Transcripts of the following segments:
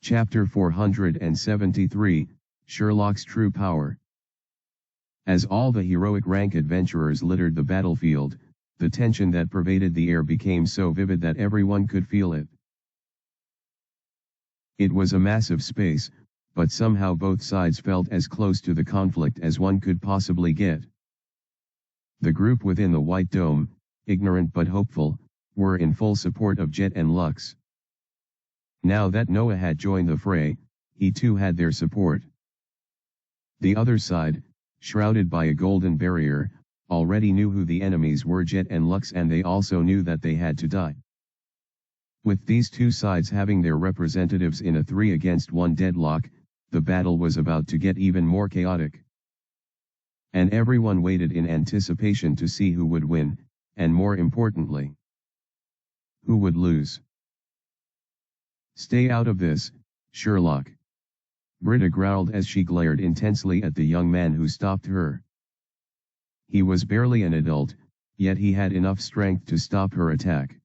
Chapter 473, Sherlock's True Power. As all the heroic rank adventurers littered the battlefield, the tension that pervaded the air became so vivid that everyone could feel it. It was a massive space, but somehow both sides felt as close to the conflict as one could possibly get. The group within the White Dome, ignorant but hopeful, were in full support of Jet and Lux. Now that Noah had joined the fray, he too had their support. The other side, shrouded by a golden barrier, already knew who the enemies were, Jet and Lux, and they also knew that they had to die. With these two sides having their representatives in a 3-against-1 deadlock, the battle was about to get even more chaotic. And everyone waited in anticipation to see who would win, and more importantly, who would lose. "Stay out of this, Sherlock," Britta growled as she glared intensely at the young man who stopped her. He was barely an adult, yet he had enough strength to stop her attack.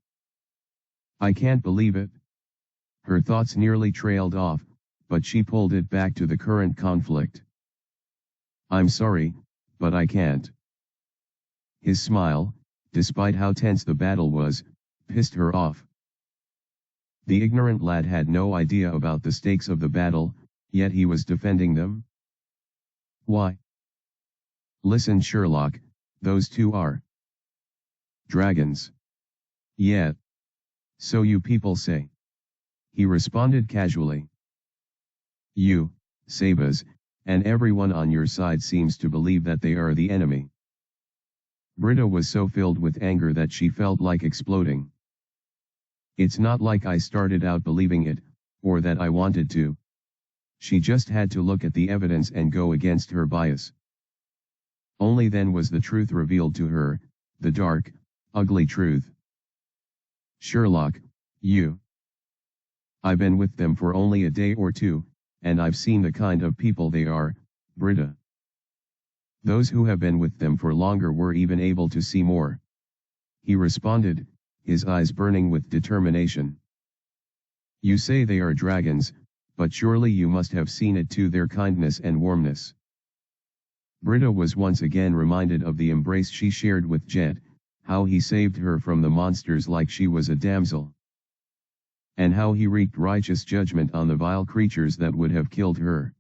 "I can't believe it." Her thoughts nearly trailed off, but she pulled it back to the current conflict. "I'm sorry, but I can't." His smile, despite how tense the battle was, pissed her off. The ignorant lad had no idea about the stakes of the battle, yet he was defending them. "Why? Listen, Sherlock, those two are dragons." "Yeah. So you people say," he responded casually. "You, Sabas, and everyone on your side seems to believe that they are the enemy." Britta was so filled with anger that she felt like exploding. "It's not like I started out believing it, or that I wanted to." She just had to look at the evidence and go against her bias. Only then was the truth revealed to her, the dark, ugly truth. "Sherlock, I've been with them for only a day or two, and I've seen the kind of people they are, Britta. Those who have been with them for longer were even able to see more," he responded, his eyes burning with determination. "You say they are dragons, but surely you must have seen it too, their kindness and warmness." Britta was once again reminded of the embrace she shared with Jet, how he saved her from the monsters like she was a damsel, and how he wreaked righteous judgment on the vile creatures that would have killed her.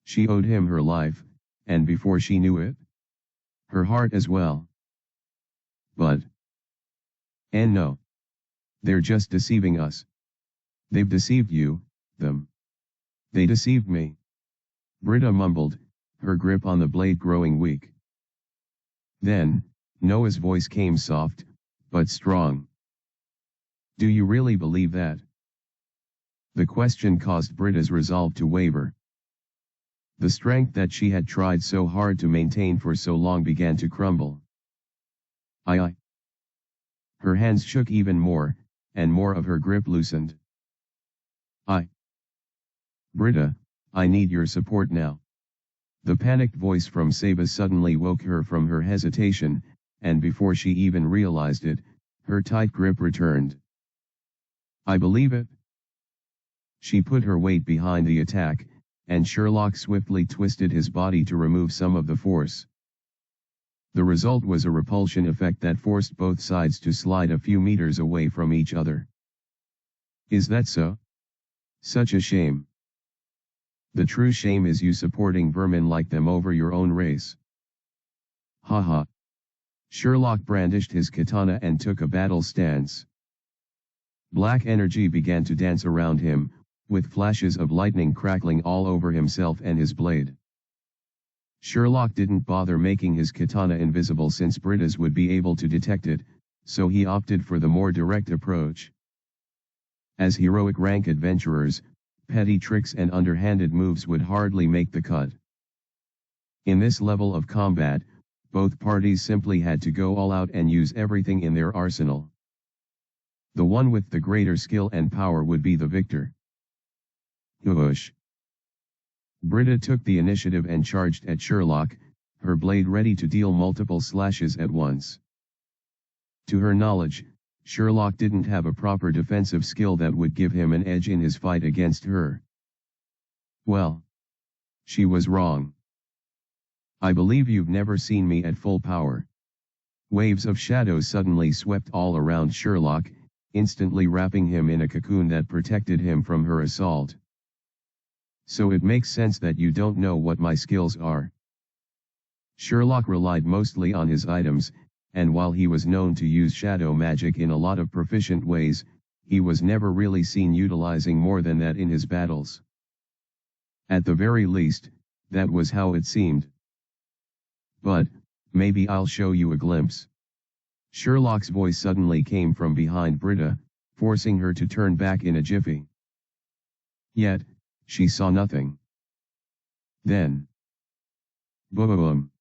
She owed him her life, and before she knew it, her heart as well. And no. They're just deceiving us. They've deceived you, them. They deceived me. Britta mumbled, her grip on the blade growing weak. Then, Noah's voice came soft, but strong. "Do you really believe that?" The question caused Britta's resolve to waver. The strength that she had tried so hard to maintain for so long began to crumble. I. Her hands shook even more, and more of her grip loosened. "Britta, I need your support now." The panicked voice from Sabas suddenly woke her from her hesitation, and before she even realized it, her tight grip returned. "I believe it." She put her weight behind the attack, and Sherlock swiftly twisted his body to remove some of the force. The result was a repulsion effect that forced both sides to slide a few meters away from each other. "Is that so? Such a shame. The true shame is you supporting vermin like them over your own race." "Ha." Sherlock brandished his katana and took a battle stance. Black energy began to dance around him, with flashes of lightning crackling all over himself and his blade. Sherlock didn't bother making his katana invisible since Britta's would be able to detect it, so he opted for the more direct approach. As heroic rank adventurers, petty tricks and underhanded moves would hardly make the cut. In this level of combat, both parties simply had to go all out and use everything in their arsenal. The one with the greater skill and power would be the victor. Whoosh! Britta took the initiative and charged at Sherlock, her blade ready to deal multiple slashes at once. To her knowledge, Sherlock didn't have a proper defensive skill that would give him an edge in his fight against her. Well, she was wrong. I believe you've never seen me at full power. Waves of shadow suddenly swept all around Sherlock, instantly wrapping him in a cocoon that protected him from her assault. So it makes sense that you don't know what my skills are. Sherlock relied mostly on his items, and while he was known to use shadow magic in a lot of proficient ways, he was never really seen utilizing more than that in his battles. At the very least, that was how it seemed. But, maybe I'll show you a glimpse. Sherlock's voice suddenly came from behind Britta, forcing her to turn back in a jiffy. Yet, she saw nothing. Then, boom!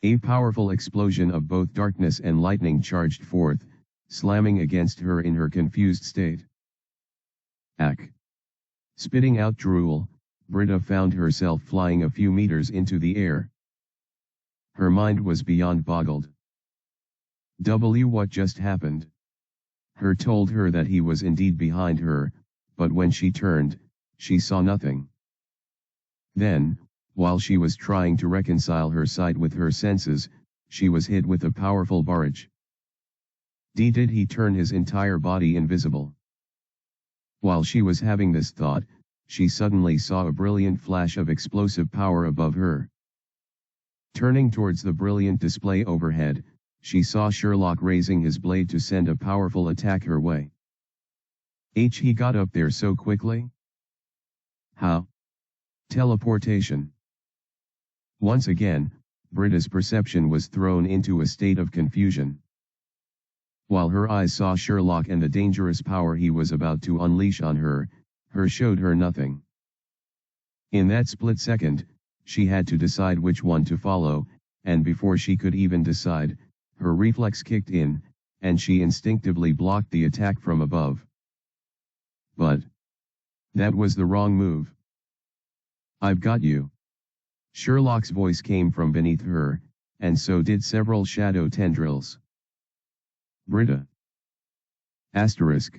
A powerful explosion of both darkness and lightning charged forth, slamming against her in her confused state. Ack! Spitting out drool, Britta found herself flying a few meters into the air. Her mind was beyond boggled. What just happened? Her told her that he was indeed behind her, but when she turned, she saw nothing. Then, while she was trying to reconcile her sight with her senses, she was hit with a powerful barrage. Did he turn his entire body invisible? While she was having this thought, she suddenly saw a brilliant flash of explosive power above her. Turning towards the brilliant display overhead, she saw Sherlock raising his blade to send a powerful attack her way. He got up there so quickly? How? Teleportation. Once again, Britta's perception was thrown into a state of confusion. While her eyes saw Sherlock and the dangerous power he was about to unleash on her, showed her nothing. In that split second, she had to decide which one to follow, and before she could even decide, her reflex kicked in, and she instinctively blocked the attack from above. But that was the wrong move. I've got you. Sherlock's voice came from beneath her, and so did several shadow tendrils. Britta. Asterisk.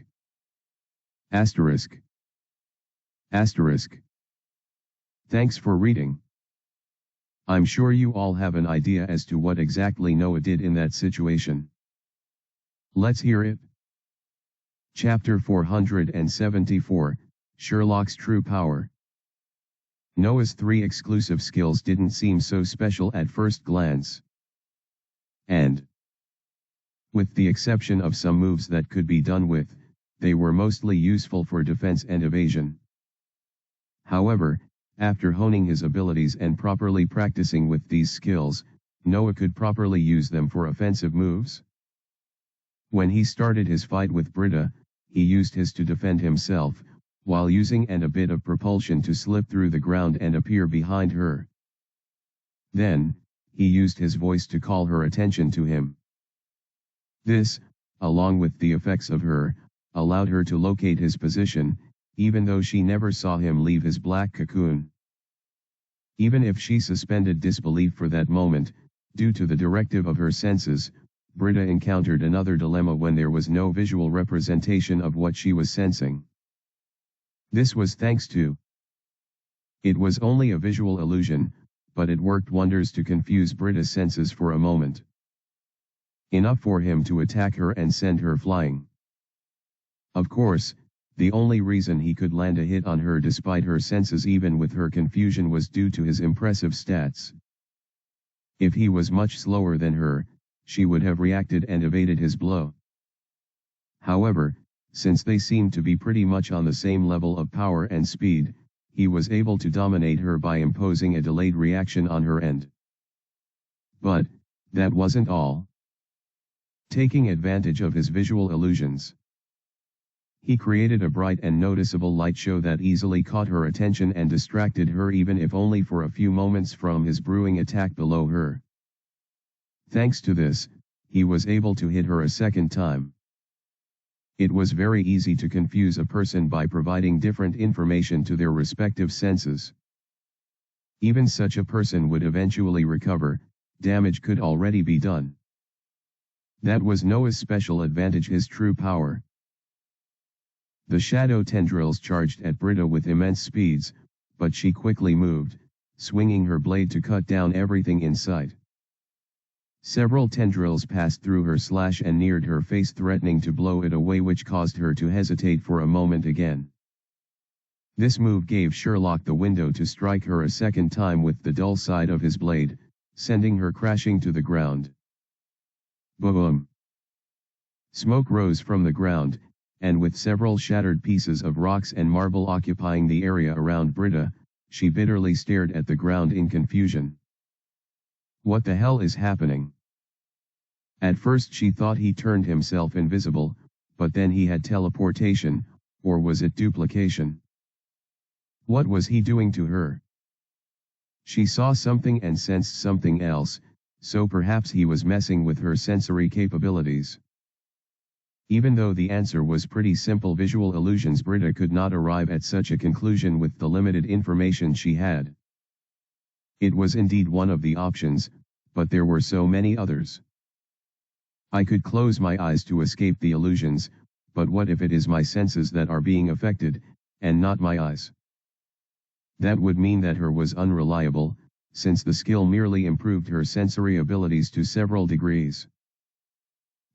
Asterisk. Asterisk. Thanks for reading. I'm sure you all have an idea as to what exactly Noah did in that situation. Let's hear it. Chapter 474, Sherlock's True Power. Noah's 3 exclusive skills didn't seem so special at first glance. And, with the exception of some moves that could be done with, they were mostly useful for defense and evasion. However, after honing his abilities and properly practicing with these skills, Noah could properly use them for offensive moves. When he started his fight with Britta, he used his to defend himself, while using a bit of propulsion to slip through the ground and appear behind her. Then, he used his voice to call her attention to him. This, along with the effects of her, allowed her to locate his position, even though she never saw him leave his black cocoon. Even if she suspended disbelief for that moment, due to the directive of her senses, Britta encountered another dilemma when there was no visual representation of what she was sensing. This was thanks to. It was only a visual illusion, but it worked wonders to confuse Britta's senses for a moment. Enough for him to attack her and send her flying. Of course, the only reason he could land a hit on her despite her senses even with her confusion was due to his impressive stats. If he was much slower than her, she would have reacted and evaded his blow. However, since they seemed to be pretty much on the same level of power and speed, he was able to dominate her by imposing a delayed reaction on her end. But, that wasn't all. Taking advantage of his visual illusions, he created a bright and noticeable light show that easily caught her attention and distracted her even if only for a few moments from his brewing attack below her. Thanks to this, he was able to hit her a second time. It was very easy to confuse a person by providing different information to their respective senses. Even such a person would eventually recover, damage could already be done. That was Noah's special advantage, his true power. The shadow tendrils charged at Britta with immense speeds, but she quickly moved, swinging her blade to cut down everything in sight. Several tendrils passed through her slash and neared her face, threatening to blow it away, which caused her to hesitate for a moment again. This move gave Sherlock the window to strike her a second time with the dull side of his blade, sending her crashing to the ground. Boom! Smoke rose from the ground, and with several shattered pieces of rocks and marble occupying the area around Britta, she bitterly stared at the ground in confusion. What the hell is happening? At first she thought he turned himself invisible, but then he had teleportation, or was it duplication? What was he doing to her? She saw something and sensed something else, so perhaps he was messing with her sensory capabilities. Even though the answer was pretty simple, visual illusions, Britta could not arrive at such a conclusion with the limited information she had. It was indeed one of the options, but there were so many others. I could close my eyes to escape the illusions, but what if it is my senses that are being affected, and not my eyes? That would mean that her was unreliable, since the skill merely improved her sensory abilities to several degrees.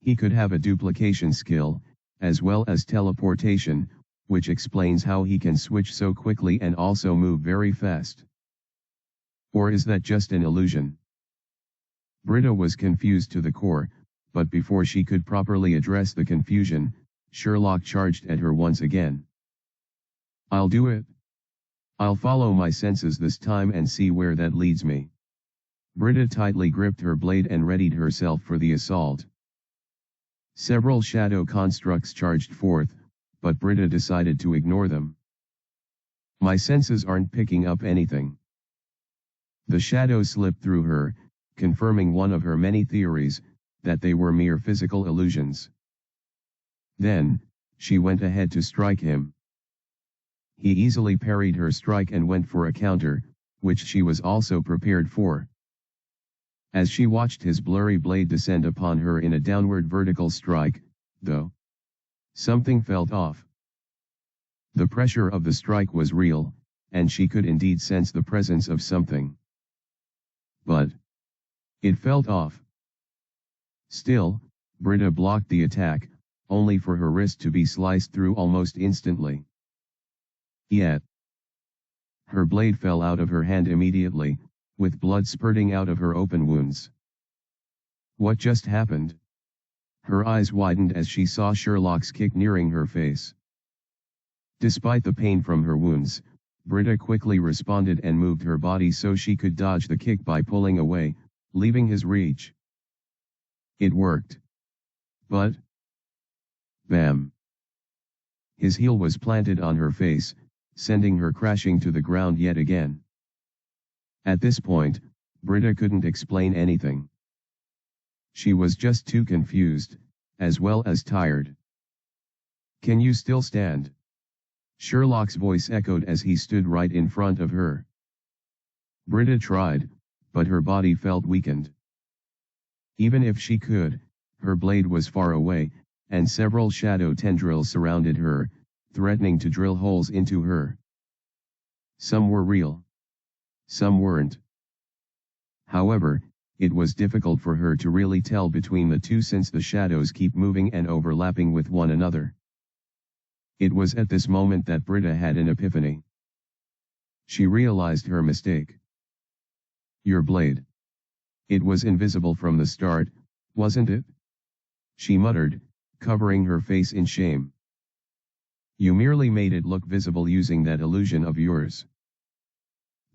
He could have a duplication skill, as well as teleportation, which explains how he can switch so quickly and also move very fast. Or is that just an illusion? Britta was confused to the core, but before she could properly address the confusion, Sherlock charged at her once again. I'll do it. I'll follow my senses this time and see where that leads me. Britta tightly gripped her blade and readied herself for the assault. Several shadow constructs charged forth, but Britta decided to ignore them. My senses aren't picking up anything. The shadow slipped through her, confirming one of her many theories, that they were mere physical illusions. Then, she went ahead to strike him. He easily parried her strike and went for a counter, which she was also prepared for. As she watched his blurry blade descend upon her in a downward vertical strike, though, something felt off. The pressure of the strike was real, and she could indeed sense the presence of something. But it felt off. Still, Britta blocked the attack, only for her wrist to be sliced through almost instantly. Yet, her blade fell out of her hand immediately, with blood spurting out of her open wounds. What just happened? Her eyes widened as she saw Sherlock's kick nearing her face. Despite the pain from her wounds, Britta quickly responded and moved her body so she could dodge the kick by pulling away, leaving his reach. It worked. But, bam! His heel was planted on her face, sending her crashing to the ground yet again. At this point, Britta couldn't explain anything. She was just too confused, as well as tired. Can you still stand? Sherlock's voice echoed as he stood right in front of her. Britta tried, but her body felt weakened. Even if she could, her blade was far away, and several shadow tendrils surrounded her, threatening to drill holes into her. Some were real. Some weren't. However, it was difficult for her to really tell between the two since the shadows keep moving and overlapping with one another. It was at this moment that Britta had an epiphany. She realized her mistake. Your blade. It was invisible from the start, wasn't it? She muttered, covering her face in shame. You merely made it look visible using that illusion of yours.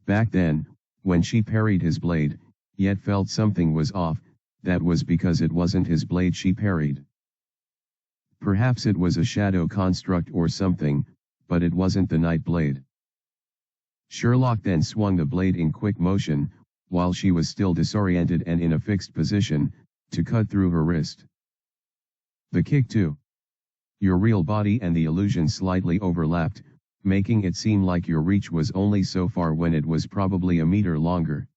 Back then, when she parried his blade, yet felt something was off, that was because it wasn't his blade she parried. Perhaps it was a shadow construct or something, but it wasn't the night blade. Sherlock then swung the blade in quick motion, while she was still disoriented and in a fixed position, to cut through her wrist. The kick too. Your real body and the illusion slightly overlapped, making it seem like your reach was only so far when it was probably a meter longer.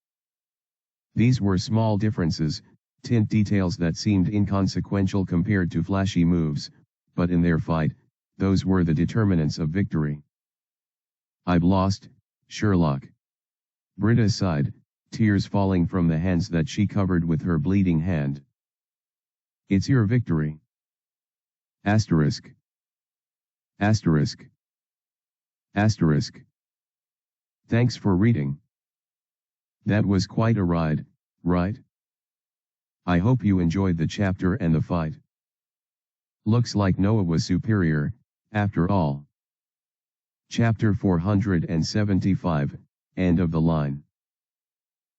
These were small differences, tint details that seemed inconsequential compared to flashy moves, but in their fight, those were the determinants of victory. "I've lost, Sherlock." Britta sighed, tears falling from the hands that she covered with her bleeding hand. "It's your victory." Asterisk. Asterisk. Asterisk. Thanks for reading. That was quite a ride, right? I hope you enjoyed the chapter and the fight. Looks like Noah was superior, after all. Chapter 475, End of the line.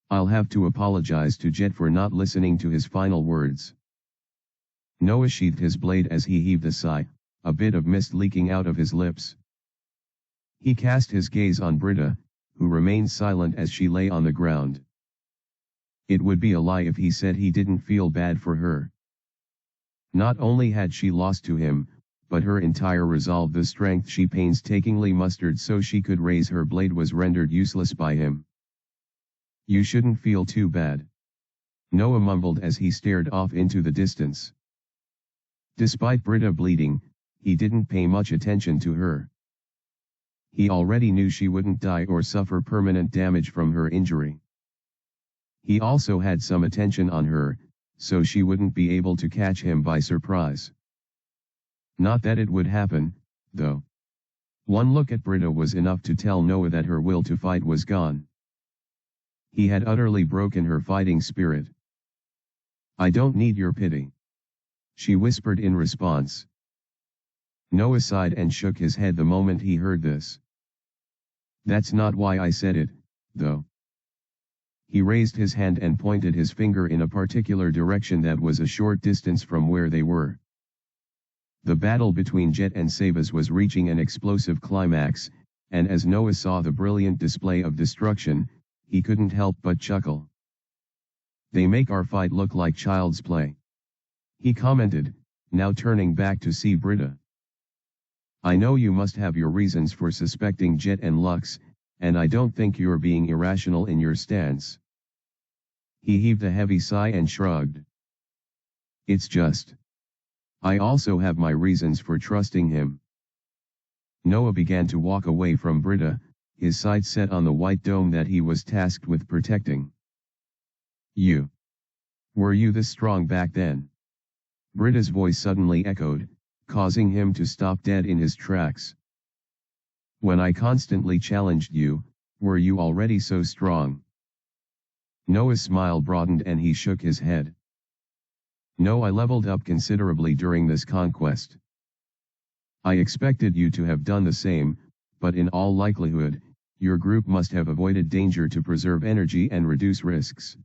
I'll have to apologize to Jet for not listening to his final words. Noah sheathed his blade as he heaved a sigh, a bit of mist leaking out of his lips. He cast his gaze on Britta, who remained silent as she lay on the ground. It would be a lie if he said he didn't feel bad for her. Not only had she lost to him, but her entire resolve, the strength she painstakingly mustered so she could raise her blade, was rendered useless by him. "You shouldn't feel too bad," Noah mumbled as he stared off into the distance. Despite Britta bleeding, he didn't pay much attention to her. He already knew she wouldn't die or suffer permanent damage from her injury. He also had some attention on her, so she wouldn't be able to catch him by surprise. Not that it would happen, though. One look at Britta was enough to tell Noah that her will to fight was gone. He had utterly broken her fighting spirit. "I don't need your pity," she whispered in response. Noah sighed and shook his head the moment he heard this. "That's not why I said it, though." He raised his hand and pointed his finger in a particular direction that was a short distance from where they were. The battle between Jet and Sabas was reaching an explosive climax, and as Noah saw the brilliant display of destruction, he couldn't help but chuckle. "They make our fight look like child's play," he commented, now turning back to see Britta. "I know you must have your reasons for suspecting Jet and Lux, and I don't think you're being irrational in your stance." He heaved a heavy sigh and shrugged. "It's just, I also have my reasons for trusting him." Noah began to walk away from Britta, his sights set on the white dome that he was tasked with protecting. Were you this strong back then?" Britta's voice suddenly echoed, causing him to stop dead in his tracks. "When I constantly challenged you, were you already so strong?" Noah's smile broadened and he shook his head. "No, I leveled up considerably during this conquest. I expected you to have done the same, but in all likelihood, your group must have avoided danger to preserve energy and reduce risks.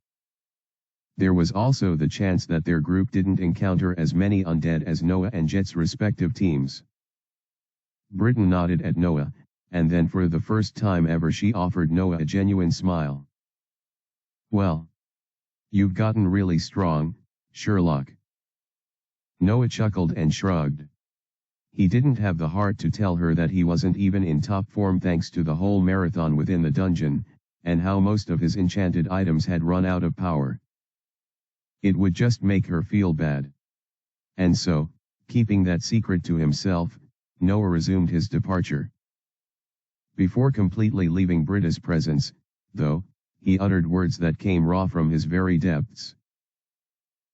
There was also the chance that their group didn't encounter as many undead as Noah and Jet's respective teams." Britta nodded at Noah, and then for the first time ever she offered Noah a genuine smile. "Well, you've gotten really strong, Sherlock." Noah chuckled and shrugged. He didn't have the heart to tell her that he wasn't even in top form thanks to the whole marathon within the dungeon, and how most of his enchanted items had run out of power. It would just make her feel bad. And so, keeping that secret to himself, Noah resumed his departure. Before completely leaving Britta's presence, though, he uttered words that came raw from his very depths.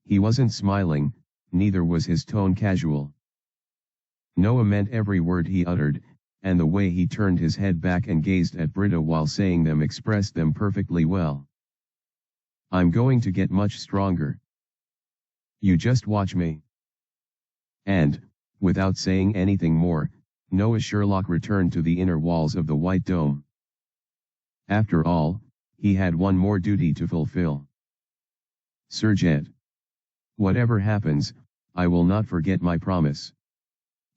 He wasn't smiling, neither was his tone casual. Noah meant every word he uttered, and the way he turned his head back and gazed at Britta while saying them expressed them perfectly well. "I'm going to get much stronger. You just watch me." And, without saying anything more, Noah Sherlock returned to the inner walls of the White Dome. After all, he had one more duty to fulfill. "Sir Jet. Whatever happens, I will not forget my promise."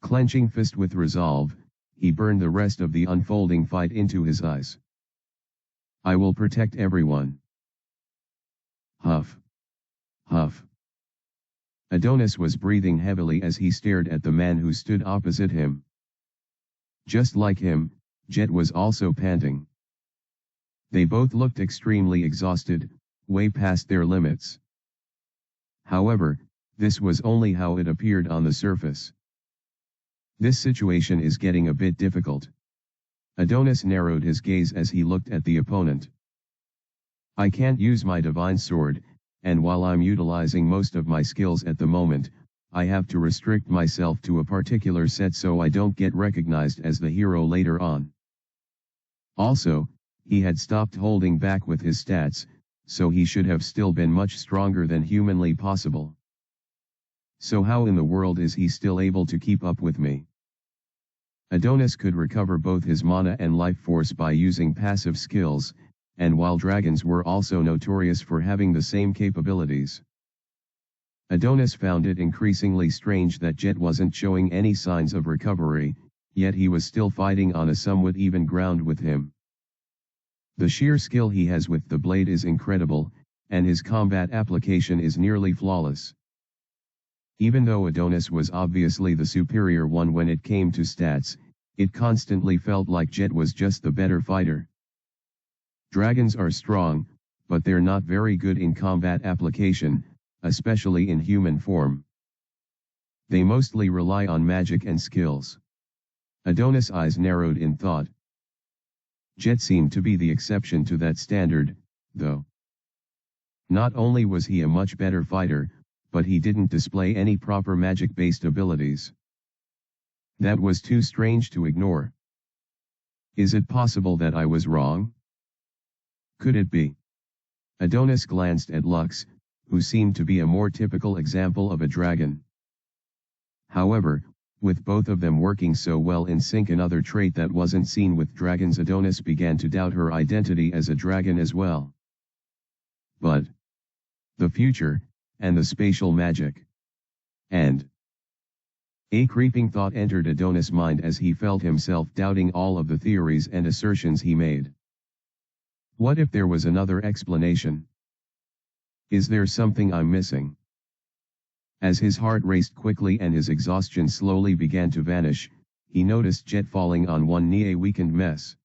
Clenching fist with resolve, he burned the rest of the unfolding fight into his eyes. "I will protect everyone." Huff. Huff. Adonis was breathing heavily as he stared at the man who stood opposite him. Just like him, Jet was also panting. They both looked extremely exhausted, way past their limits. However, this was only how it appeared on the surface. This situation is getting a bit difficult. Adonis narrowed his gaze as he looked at the opponent. I can't use my divine sword, and while I'm utilizing most of my skills at the moment, I have to restrict myself to a particular set so I don't get recognized as the hero later on. Also, he had stopped holding back with his stats, so he should have still been much stronger than humanly possible. So how in the world is he still able to keep up with me? Adonis could recover both his mana and life force by using passive skills, and while dragons were also notorious for having the same capabilities. Adonis found it increasingly strange that Jet wasn't showing any signs of recovery, yet he was still fighting on a somewhat even ground with him. The sheer skill he has with the blade is incredible, and his combat application is nearly flawless. Even though Adonis was obviously the superior one when it came to stats, it constantly felt like Jet was just the better fighter. Dragons are strong, but they're not very good in combat application, especially in human form. They mostly rely on magic and skills. Adonis' eyes narrowed in thought. Jet seemed to be the exception to that standard, though. Not only was he a much better fighter, but he didn't display any proper magic-based abilities. That was too strange to ignore. Is it possible that I was wrong? Could it be? Adonis glanced at Lux, who seemed to be a more typical example of a dragon. However, with both of them working so well in sync, another trait that wasn't seen with dragons, Adonis began to doubt her identity as a dragon as well. But the future, and the spatial magic. And a creeping thought entered Adonis' mind as he felt himself doubting all of the theories and assertions he made. What if there was another explanation? Is there something I'm missing? As his heart raced quickly and his exhaustion slowly began to vanish, he noticed Jet falling on one knee, a weakened mess.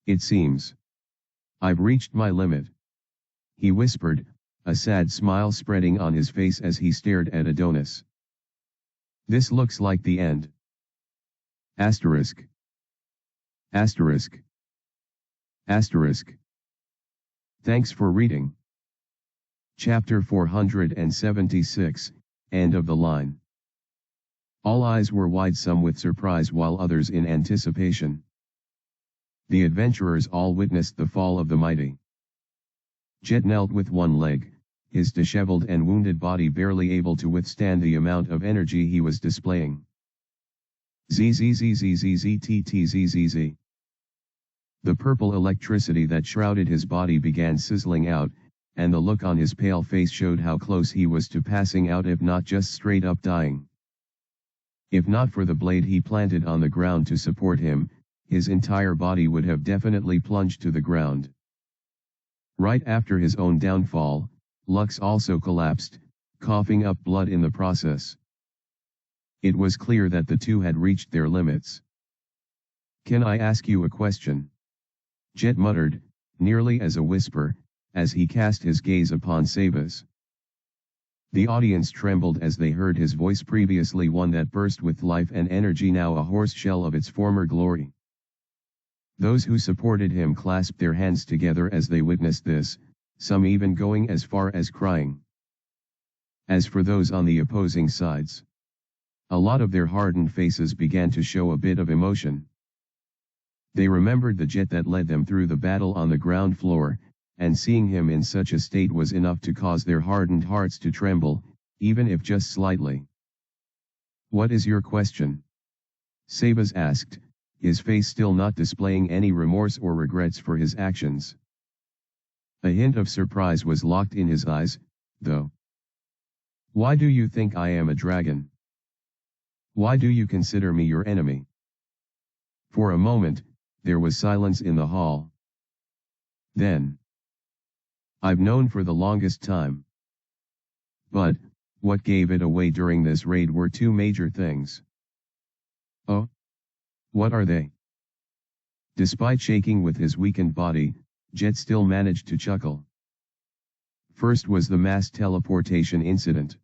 It seems I've reached my limit, he whispered, a sad smile spreading on his face as he stared at Adonis. This looks like the end. Asterisk. Asterisk. Asterisk. Thanks for reading. Chapter 476, End of the line. All eyes were wide, some with surprise while others in anticipation. The adventurers all witnessed the fall of the mighty. Jet knelt with one leg, his disheveled and wounded body barely able to withstand the amount of energy he was displaying. Zzzzzzzzttzzz. The purple electricity that shrouded his body began sizzling out, and the look on his pale face showed how close he was to passing out, if not just straight up dying. If not for the blade he planted on the ground to support him, his entire body would have definitely plunged to the ground. Right after his own downfall, Lux also collapsed, coughing up blood in the process. It was clear that the two had reached their limits. Can I ask you a question? Jet muttered, nearly as a whisper, as he cast his gaze upon Sabas. The audience trembled as they heard his voice, previously one that burst with life and energy, now a hoarse shell of its former glory. Those who supported him clasped their hands together as they witnessed this, some even going as far as crying. As for those on the opposing sides, a lot of their hardened faces began to show a bit of emotion. They remembered the Jet that led them through the battle on the ground floor, and seeing him in such a state was enough to cause their hardened hearts to tremble, even if just slightly. What is your question? Sabas asked, his face still not displaying any remorse or regrets for his actions. A hint of surprise was locked in his eyes, though. Why do you think I am a dragon? Why do you consider me your enemy? For a moment, there was silence in the hall. Then, I've known for the longest time. But, what gave it away during this raid were two major things. Oh? What are they? Despite shaking with his weakened body, Jet still managed to chuckle. First was the mass teleportation incident.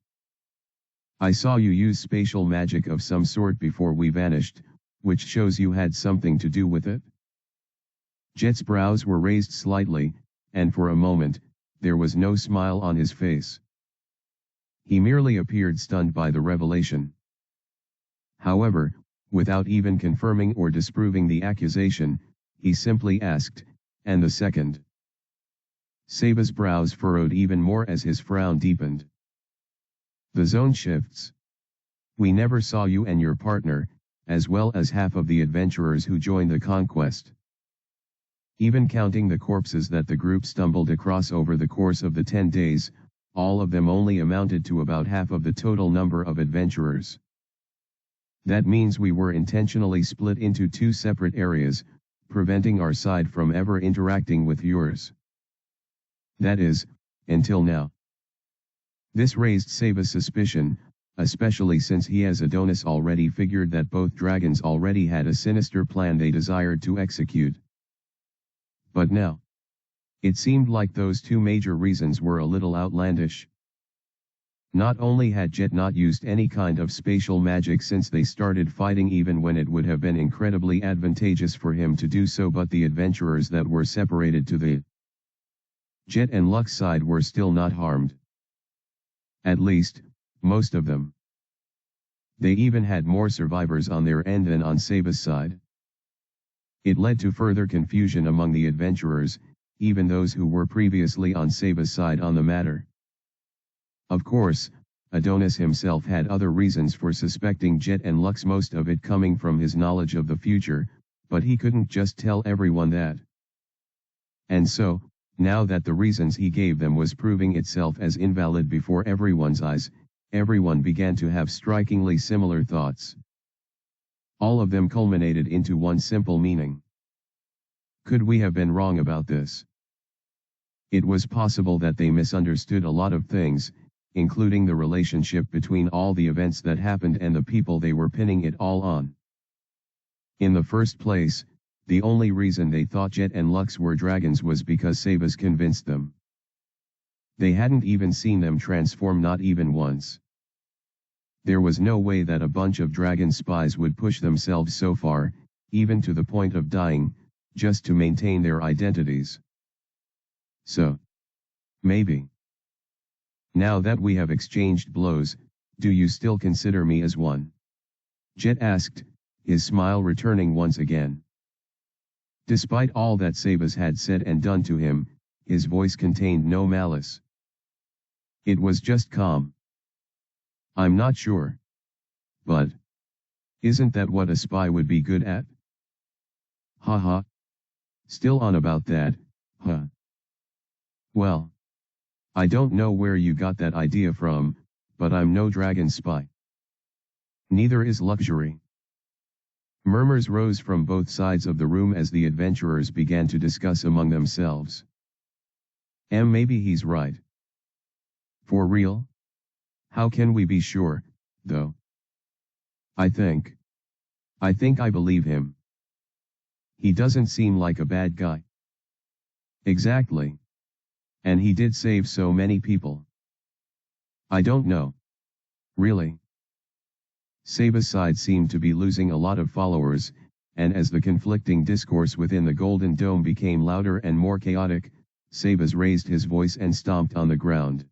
I saw you use spatial magic of some sort before we vanished, which shows you had something to do with it. Jet's brows were raised slightly, and for a moment, there was no smile on his face. He merely appeared stunned by the revelation. However, without even confirming or disproving the accusation, he simply asked, "And the second?" Seba's brows furrowed even more as his frown deepened. "The zone shifts. We never saw you and your partner, as well as half of the adventurers who joined the conquest. Even counting the corpses that the group stumbled across over the course of the 10 days, all of them only amounted to about half of the total number of adventurers. That means we were intentionally split into two separate areas, preventing our side from ever interacting with yours. That is, until now." This raised Seba's suspicion, especially since he as Adonis already figured that both dragons already had a sinister plan they desired to execute. But now, it seemed like those two major reasons were a little outlandish. Not only had Jet not used any kind of spatial magic since they started fighting, even when it would have been incredibly advantageous for him to do so, but the adventurers that were separated to the Jet and Lux side were still not harmed. At least, most of them. They even had more survivors on their end than on Seba's side. It led to further confusion among the adventurers, even those who were previously on Seba's side on the matter. Of course, Adonis himself had other reasons for suspecting Jet and Lux, most of it coming from his knowledge of the future, but he couldn't just tell everyone that. And so, now that the reasons he gave them was proving itself as invalid before everyone's eyes, everyone began to have strikingly similar thoughts. All of them culminated into one simple meaning. Could we have been wrong about this? It was possible that they misunderstood a lot of things, including the relationship between all the events that happened and the people they were pinning it all on. In the first place, the only reason they thought Jet and Lux were dragons was because Sebas convinced them. They hadn't even seen them transform, not even once. There was no way that a bunch of dragon spies would push themselves so far, even to the point of dying, just to maintain their identities. So, maybe. Now that we have exchanged blows, do you still consider me as one? Jet asked, his smile returning once again. Despite all that Sebas had said and done to him, his voice contained no malice. It was just calm. I'm not sure. But isn't that what a spy would be good at? Haha. Still on about that, huh? Well, I don't know where you got that idea from, but I'm no dragon spy. Neither is Luxury. Murmurs rose from both sides of the room as the adventurers began to discuss among themselves. Maybe he's right. For real? How can we be sure, though? I think I believe him. He doesn't seem like a bad guy. Exactly. And he did save so many people. I don't know. Really? Seba's side seemed to be losing a lot of followers, and as the conflicting discourse within the Golden Dome became louder and more chaotic, Sebas raised his voice and stomped on the ground.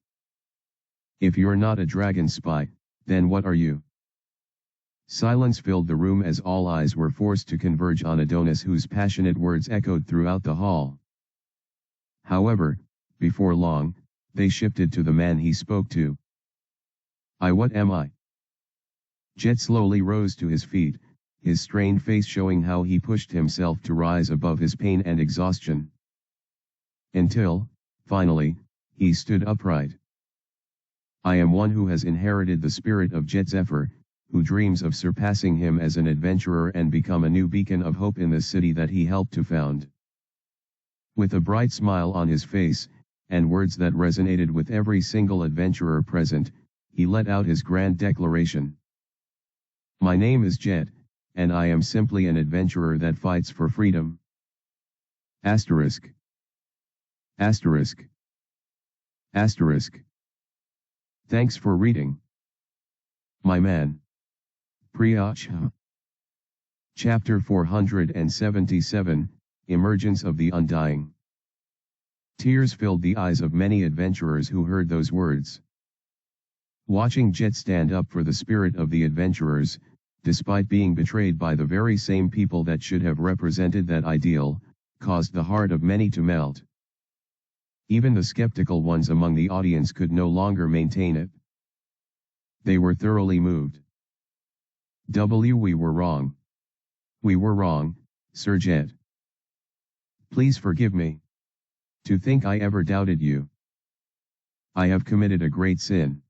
If you're not a dragon spy, then what are you? Silence filled the room as all eyes were forced to converge on Adonis, whose passionate words echoed throughout the hall. However, before long, they shifted to the man he spoke to. What am I? Jet slowly rose to his feet, his strained face showing how he pushed himself to rise above his pain and exhaustion. Until, finally, he stood upright. I am one who has inherited the spirit of Jet Zephyr, who dreams of surpassing him as an adventurer and become a new beacon of hope in the city that he helped to found. With a bright smile on his face, and words that resonated with every single adventurer present, he let out his grand declaration. My name is Jet, and I am simply an adventurer that fights for freedom. Asterisk. Asterisk. Asterisk. Thanks for reading. My man. Priyacha. Chapter 477, Emergence of the Undying. Tears filled the eyes of many adventurers who heard those words. Watching Jet stand up for the spirit of the adventurers, despite being betrayed by the very same people that should have represented that ideal, caused the heart of many to melt. Even the skeptical ones among the audience could no longer maintain it. They were thoroughly moved. We were wrong. We were wrong, Sir Jet. Please forgive me. To think I ever doubted you. I have committed a great sin.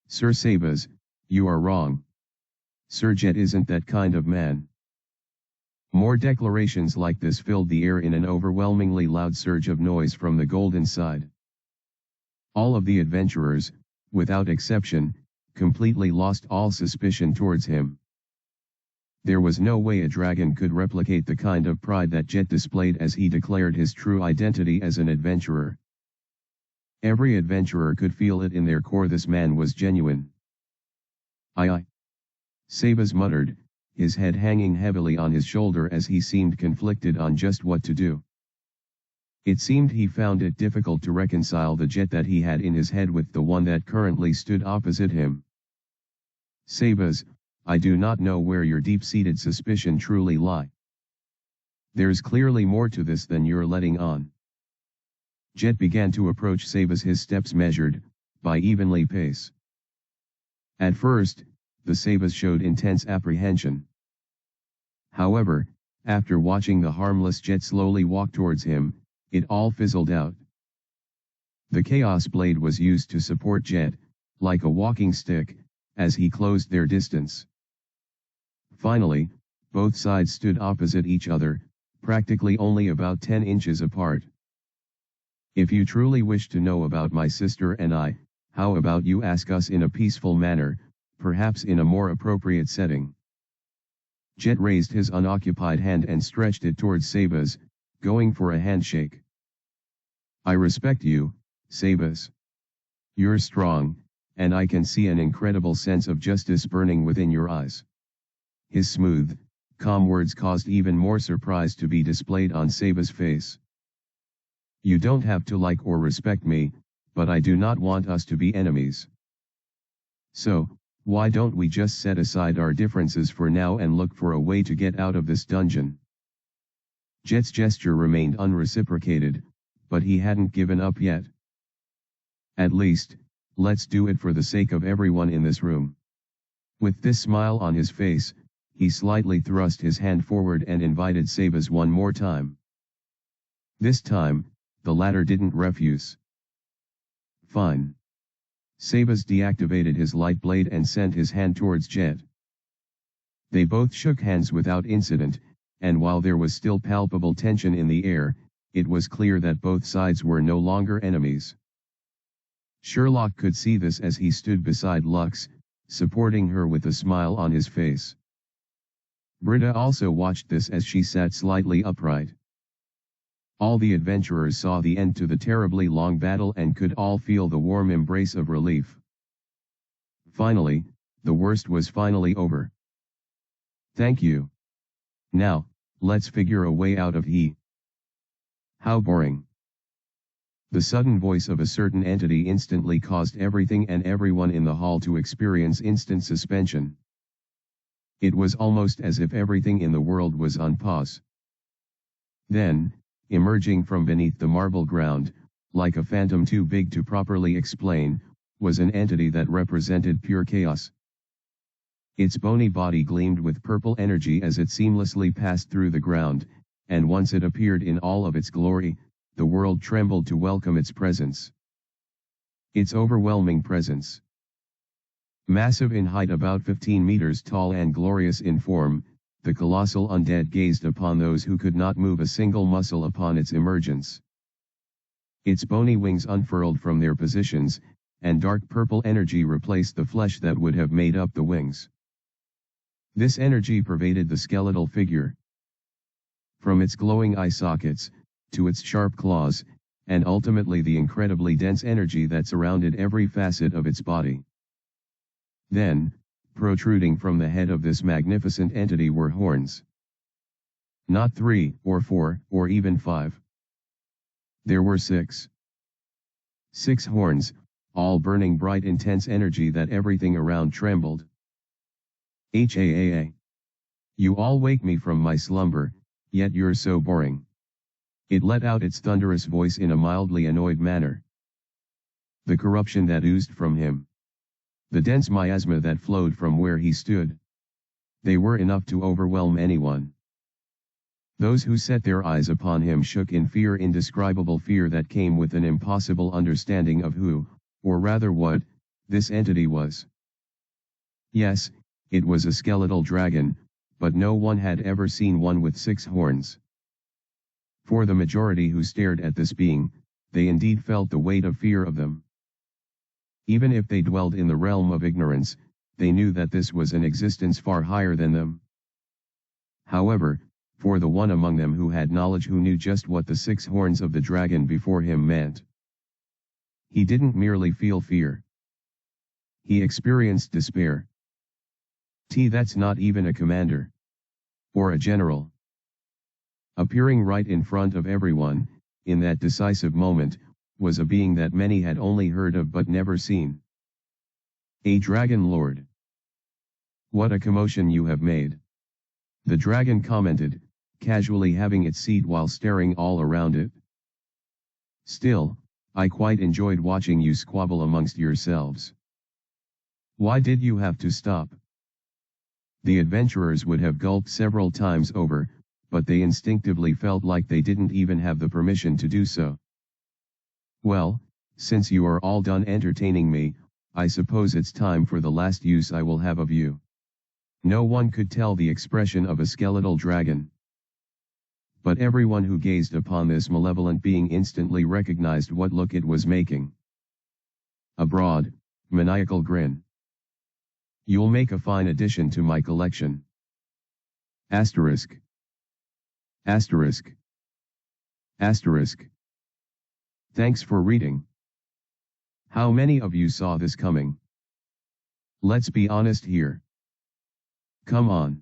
Sir Sabas, you are wrong. Sir Jet isn't that kind of man. More declarations like this filled the air in an overwhelmingly loud surge of noise from the golden side. All of the adventurers, without exception, completely lost all suspicion towards him. There was no way a dragon could replicate the kind of pride that Jet displayed as he declared his true identity as an adventurer. Every adventurer could feel it in their core. This man was genuine. Aye. Sabas muttered, his head hanging heavily on his shoulder as he seemed conflicted on just what to do. It seemed he found it difficult to reconcile the Jet that he had in his head with the one that currently stood opposite him. Sabas, I do not know where your deep-seated suspicion truly lie. There's clearly more to this than you're letting on. Jet began to approach Sabas, his steps measured, by evenly pace. At first, the Sabas showed intense apprehension. However, after watching the harmless Jet slowly walk towards him, it all fizzled out. The Chaos Blade was used to support Jet, like a walking stick, as he closed their distance. Finally, both sides stood opposite each other, practically only about 10 inches apart. If you truly wish to know about my sister and I, how about you ask us in a peaceful manner, perhaps in a more appropriate setting. Jet raised his unoccupied hand and stretched it towards Sabas, going for a handshake. I respect you, Sabas. You're strong, and I can see an incredible sense of justice burning within your eyes. His smooth, calm words caused even more surprise to be displayed on Sabas' face. You don't have to like or respect me, but I do not want us to be enemies. So, why don't we just set aside our differences for now and look for a way to get out of this dungeon? Jet's gesture remained unreciprocated, but he hadn't given up yet. At least, let's do it for the sake of everyone in this room. With this smile on his face, he slightly thrust his hand forward and invited Sabas one more time. This time, the latter didn't refuse. Fine. Sabas deactivated his light blade and sent his hand towards Jet. They both shook hands without incident, and while there was still palpable tension in the air, it was clear that both sides were no longer enemies. Sherlock could see this as he stood beside Lux, supporting her with a smile on his face. Britta also watched this as she sat slightly upright. All the adventurers saw the end to the terribly long battle and could all feel the warm embrace of relief. Finally, the worst was finally over. Thank you. Now, let's figure a way out of here. How boring. The sudden voice of a certain entity instantly caused everything and everyone in the hall to experience instant suspension. It was almost as if everything in the world was on pause. Then, emerging from beneath the marble ground, like a phantom too big to properly explain, was an entity that represented pure chaos. Its bony body gleamed with purple energy as it seamlessly passed through the ground, and once it appeared in all of its glory, the world trembled to welcome its presence. Its overwhelming presence. Massive in height, about 15 meters tall and glorious in form, the colossal undead gazed upon those who could not move a single muscle upon its emergence. Its bony wings unfurled from their positions, and dark purple energy replaced the flesh that would have made up the wings. This energy pervaded the skeletal figure. From its glowing eye sockets, to its sharp claws, and ultimately the incredibly dense energy that surrounded every facet of its body. Then, protruding from the head of this magnificent entity were horns. Not 3, or 4, or even 5. There were 6. 6 horns, all burning bright intense energy that everything around trembled. HAAA. You all wake me from my slumber, yet you're so boring. It let out its thunderous voice in a mildly annoyed manner. The corruption that oozed from him. The dense miasma that flowed from where he stood. They were enough to overwhelm anyone. Those who set their eyes upon him shook in fear, indescribable fear that came with an impossible understanding of who, or rather what, this entity was. Yes, it was a skeletal dragon, but no one had ever seen one with 6 horns. For the majority who stared at this being, they indeed felt the weight of fear of them. Even if they dwelled in the realm of ignorance, they knew that this was an existence far higher than them. However, for the one among them who had knowledge, who knew just what the 6 horns of the dragon before him meant, he didn't merely feel fear. He experienced despair. That's not even a commander. Or a general. Appearing right in front of everyone, in that decisive moment, was a being that many had only heard of but never seen. A dragon lord. What a commotion you have made. The dragon commented, casually having its seat while staring all around it. Still, I quite enjoyed watching you squabble amongst yourselves. Why did you have to stop? The adventurers would have gulped several times over, but they instinctively felt like they didn't even have the permission to do so. Well, since you are all done entertaining me, I suppose it's time for the last use I will have of you. No one could tell the expression of a skeletal dragon. But everyone who gazed upon this malevolent being instantly recognized what look it was making. A broad, maniacal grin. You'll make a fine addition to my collection. Asterisk. Asterisk. Asterisk. Thanks for reading. How many of you saw this coming? Let's be honest here. Come on.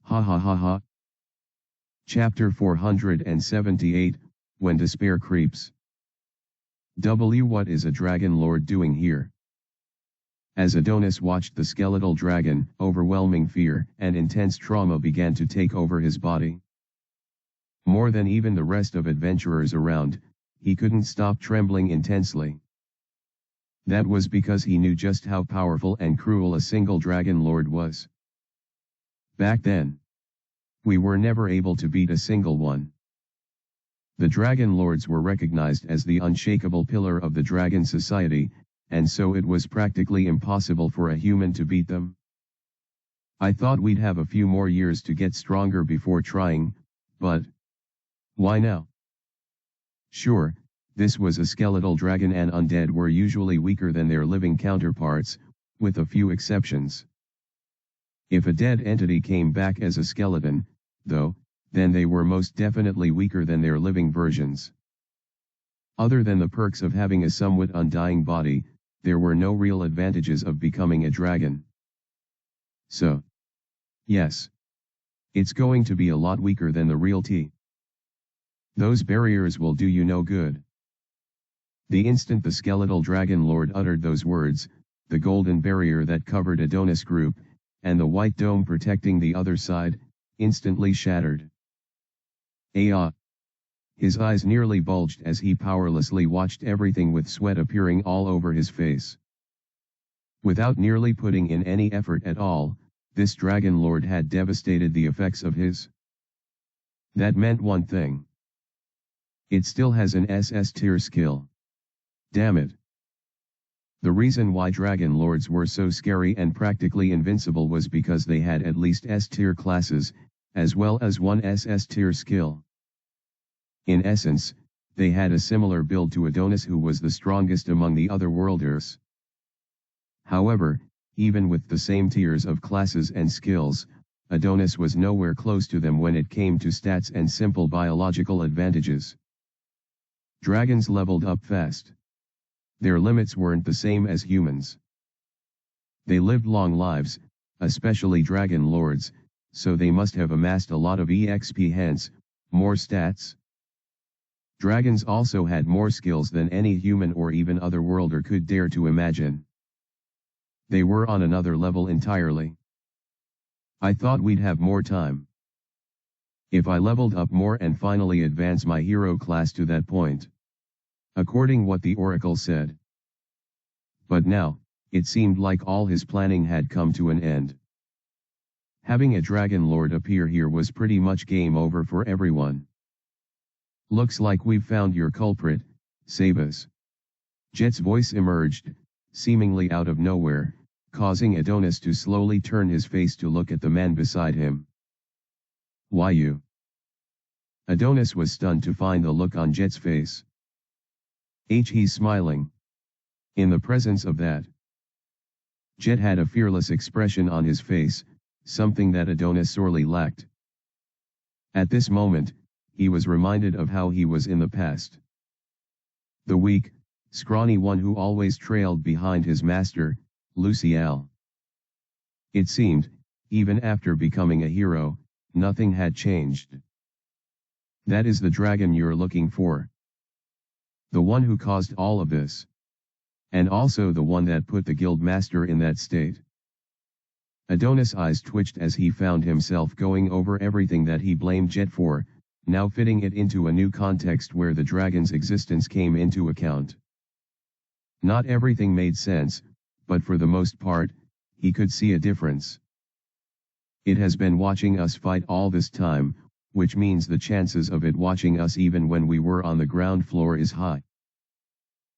Ha ha ha ha. Chapter 478, When Despair Creeps. What is a dragon lord doing here? As Adonis watched the skeletal dragon, overwhelming fear and intense trauma began to take over his body. More than even the rest of adventurers around, he couldn't stop trembling intensely. That was because he knew just how powerful and cruel a single dragon lord was. Back then, we were never able to beat a single one. The dragon lords were recognized as the unshakable pillar of the dragon society, and so it was practically impossible for a human to beat them. I thought we'd have a few more years to get stronger before trying, but why now? Sure, this was a skeletal dragon and undead were usually weaker than their living counterparts, with a few exceptions. If a dead entity came back as a skeleton, though, then they were most definitely weaker than their living versions. Other than the perks of having a somewhat undying body, there were no real advantages of becoming a dragon. So, yes, it's going to be a lot weaker than the real T. Those barriers will do you no good. The instant the skeletal dragon lord uttered those words, the golden barrier that covered Adonis' group, and the white dome protecting the other side, instantly shattered. His eyes nearly bulged as he powerlessly watched everything, with sweat appearing all over his face. Without nearly putting in any effort at all, this dragon lord had devastated the effects of his. That meant one thing. It still has an SS tier skill. Damn it. The reason why dragon lords were so scary and practically invincible was because they had at least S tier classes, as well as one SS tier skill. In essence, they had a similar build to Adonis, who was the strongest among the other worlders. However, even with the same tiers of classes and skills, Adonis was nowhere close to them when it came to stats and simple biological advantages. Dragons leveled up fast. Their limits weren't the same as humans. They lived long lives, especially dragon lords, so they must have amassed a lot of EXP, hence, more stats. Dragons also had more skills than any human or even otherworlder could dare to imagine. They were on another level entirely. I thought we'd have more time. If I leveled up more and finally advance my hero class to that point. According what the oracle said. But now, it seemed like all his planning had come to an end. Having a dragon lord appear here was pretty much game over for everyone. Looks like we've found your culprit, Sabas. Jet's voice emerged, seemingly out of nowhere, causing Adonis to slowly turn his face to look at the man beside him. Why you? Adonis was stunned to find the look on Jet's face. He's smiling. In the presence of that, Jet had a fearless expression on his face, something that Adonis sorely lacked. At this moment, he was reminded of how he was in the past. The weak, scrawny one who always trailed behind his master, Lucial. It seemed, even after becoming a hero, nothing had changed. That is the dragon you're looking for. The one who caused all of this. And also the one that put the guild master in that state. Adonis' eyes twitched as he found himself going over everything that he blamed Jet for, now fitting it into a new context where the dragon's existence came into account. Not everything made sense, but for the most part, he could see a difference. It has been watching us fight all this time, which means the chances of it watching us even when we were on the ground floor is high.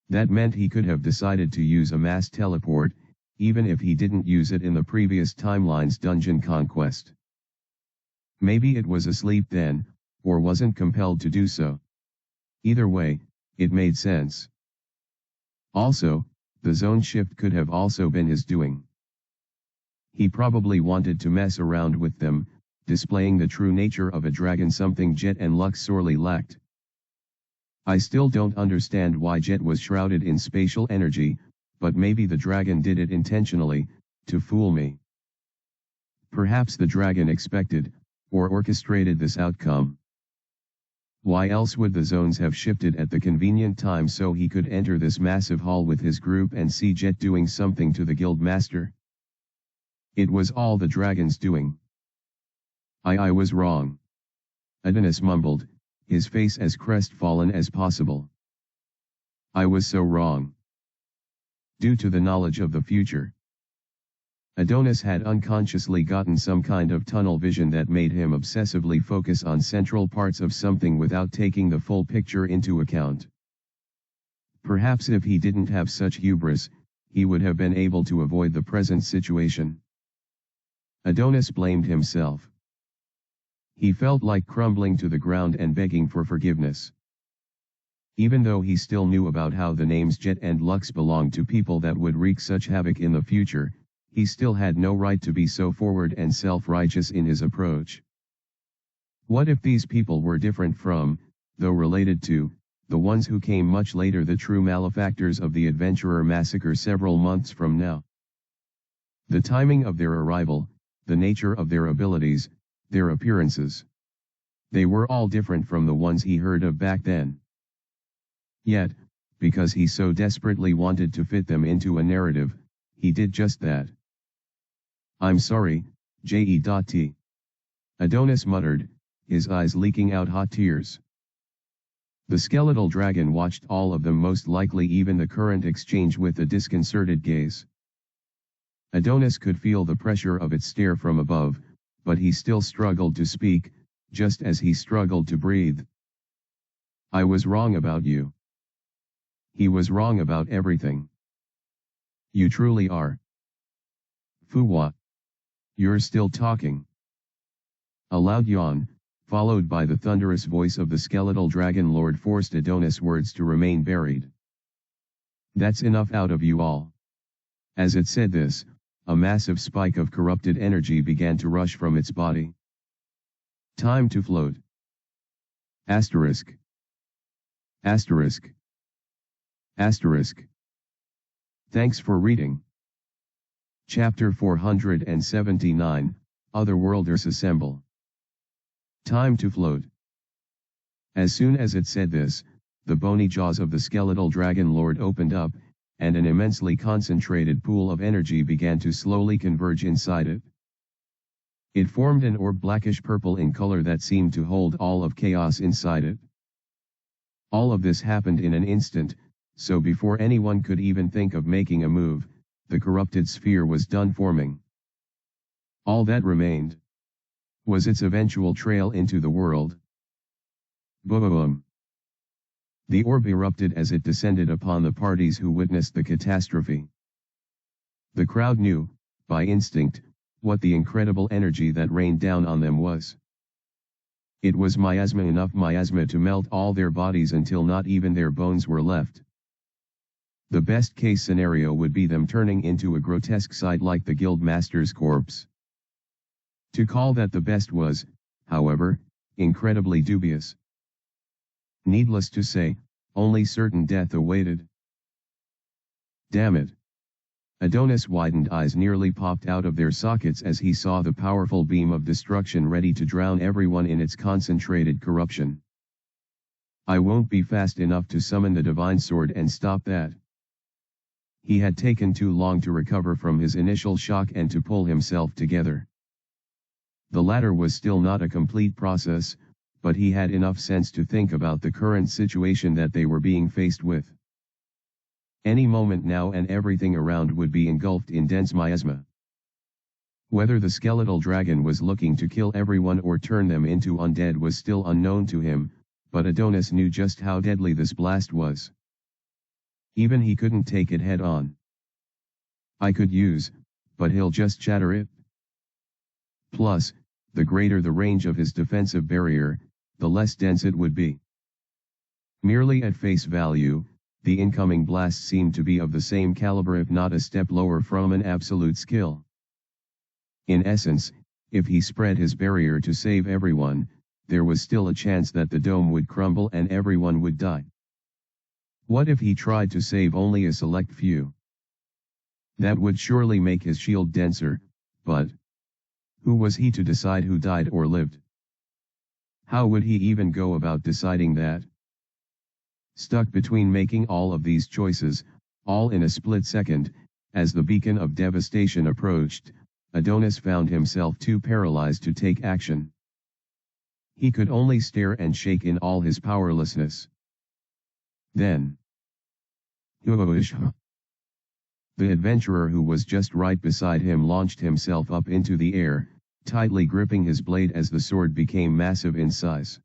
That meant he could have decided to use a mass teleport, even if he didn't use it in the previous timeline's dungeon conquest. Maybe it was asleep then, or wasn't compelled to do so. Either way, it made sense. Also, the zone shift could have also been his doing. He probably wanted to mess around with them, displaying the true nature of a dragon, something Jet and Lux sorely lacked. I still don't understand why Jet was shrouded in spatial energy, but maybe the dragon did it intentionally, to fool me. Perhaps the dragon expected, or orchestrated this outcome. Why else would the zones have shifted at the convenient time so he could enter this massive hall with his group and see Jet doing something to the guild master? It was all the dragon's doing. I was wrong. Adonis mumbled, his face as crestfallen as possible. I was so wrong. Due to the knowledge of the future, Adonis had unconsciously gotten some kind of tunnel vision that made him obsessively focus on central parts of something without taking the full picture into account. Perhaps if he didn't have such hubris, he would have been able to avoid the present situation. Adonis blamed himself. He felt like crumbling to the ground and begging for forgiveness. Even though he still knew about how the names Jet and Lux belonged to people that would wreak such havoc in the future, he still had no right to be so forward and self-righteous in his approach. What if these people were different from, though related to, the ones who came much later, the true malefactors of the Adventurer massacre several months from now? The timing of their arrival, the nature of their abilities, their appearances. They were all different from the ones he heard of back then. Yet, because he so desperately wanted to fit them into a narrative, he did just that. I'm sorry, J.E.T. Adonis muttered, his eyes leaking out hot tears. The skeletal dragon watched all of them, most likely even the current exchange, with a disconcerted gaze. Adonis could feel the pressure of its stare from above, but he still struggled to speak, just as he struggled to breathe. I was wrong about you. He was wrong about everything. You truly are. Fuwa. You're still talking. A loud yawn, followed by the thunderous voice of the skeletal dragon lord, forced Adonis' words to remain buried. That's enough out of you all. As it said this, a massive spike of corrupted energy began to rush from its body. Time to float. Asterisk. Asterisk. Asterisk. Thanks for reading. Chapter 479, Otherworlders Assemble. Time to float. As soon as it said this, the bony jaws of the skeletal dragon lord opened up, and an immensely concentrated pool of energy began to slowly converge inside it. It formed an orb blackish purple in color that seemed to hold all of chaos inside it. All of this happened in an instant, so before anyone could even think of making a move, the corrupted sphere was done forming. All that remained was its eventual trail into the world. Boom! The orb erupted as it descended upon the parties who witnessed the catastrophe. The crowd knew, by instinct, what the incredible energy that rained down on them was. It was miasma, enough miasma to melt all their bodies until not even their bones were left. The best case scenario would be them turning into a grotesque sight like the guild master's corpse. To call that the best was, however, incredibly dubious. Needless to say, only certain death awaited. Damn it! Adonis' widened eyes nearly popped out of their sockets as he saw the powerful beam of destruction ready to drown everyone in its concentrated corruption. I won't be fast enough to summon the divine sword and stop that. He had taken too long to recover from his initial shock and to pull himself together. The latter was still not a complete process, but he had enough sense to think about the current situation that they were being faced with. Any moment now and everything around would be engulfed in dense miasma. Whether the skeletal dragon was looking to kill everyone or turn them into undead was still unknown to him, but Adonis knew just how deadly this blast was. Even he couldn't take it head on. I could use, but he'll just shatter it. Plus, the greater the range of his defensive barrier, the less dense it would be. Merely at face value, the incoming blast seemed to be of the same caliber if not a step lower from an absolute skill. In essence, if he spread his barrier to save everyone, there was still a chance that the dome would crumble and everyone would die. What if he tried to save only a select few? That would surely make his shield denser, but who was he to decide who died or lived? How would he even go about deciding that? Stuck between making all of these choices, all in a split second, as the beacon of devastation approached, Adonis found himself too paralyzed to take action. He could only stare and shake in all his powerlessness. Then, the adventurer who was just right beside him launched himself up into the air, tightly gripping his blade as the sword became massive in size.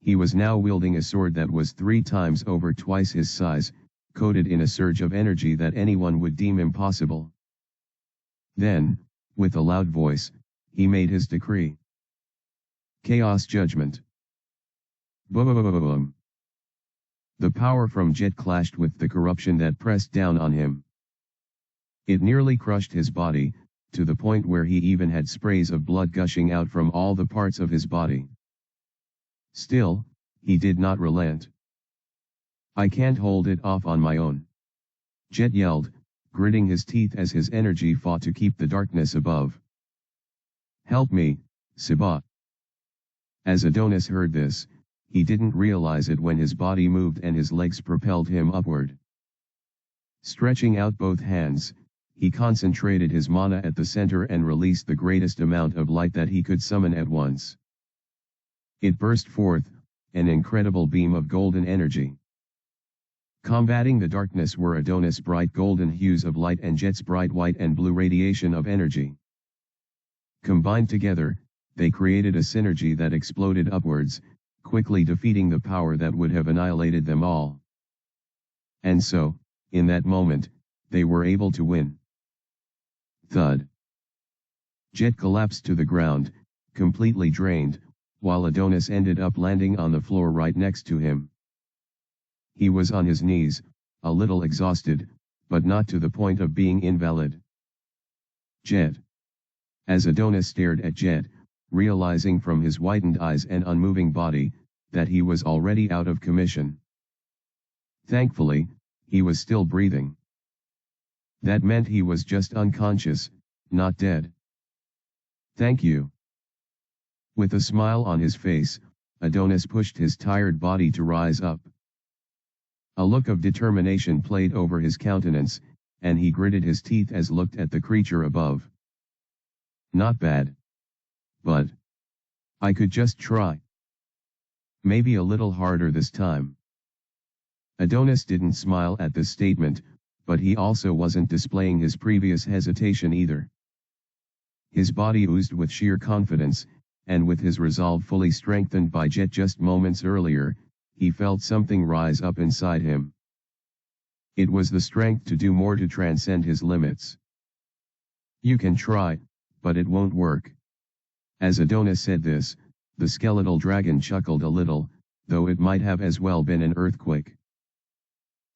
He was now wielding a sword that was 3 times over twice his size, coated in a surge of energy that anyone would deem impossible. Then, with a loud voice, he made his decree. Chaos Judgment. Boom! The power from Jet clashed with the corruption that pressed down on him. It nearly crushed his body, to the point where he even had sprays of blood gushing out from all the parts of his body. Still, he did not relent. I can't hold it off on my own. Jet yelled, gritting his teeth as his energy fought to keep the darkness above. Help me, Siba. As Adonis heard this, he didn't realize it when his body moved and his legs propelled him upward. Stretching out both hands, he concentrated his mana at the center and released the greatest amount of light that he could summon at once. It burst forth, an incredible beam of golden energy. Combating the darkness were Adonis' bright golden hues of light and Jet's bright white and blue radiation of energy. Combined together, they created a synergy that exploded upwards, quickly defeating the power that would have annihilated them all. And so, in that moment, they were able to win. Thud. Jet collapsed to the ground, completely drained, while Adonis ended up landing on the floor right next to him. He was on his knees, a little exhausted, but not to the point of being invalid. Jet. As Adonis stared at Jet, realizing from his widened eyes and unmoving body, that he was already out of commission. Thankfully, he was still breathing. That meant he was just unconscious, not dead. Thank you. With a smile on his face, Adonis pushed his tired body to rise up. A look of determination played over his countenance, and he gritted his teeth as looked at the creature above. Not bad. But I could just try. Maybe a little harder this time. Adonis didn't smile at this statement, but he also wasn't displaying his previous hesitation either. His body oozed with sheer confidence, and with his resolve fully strengthened by Jet just moments earlier, he felt something rise up inside him. It was the strength to do more, to transcend his limits. You can try, but it won't work. As Adonis said this, the skeletal dragon chuckled a little, though it might have as well been an earthquake.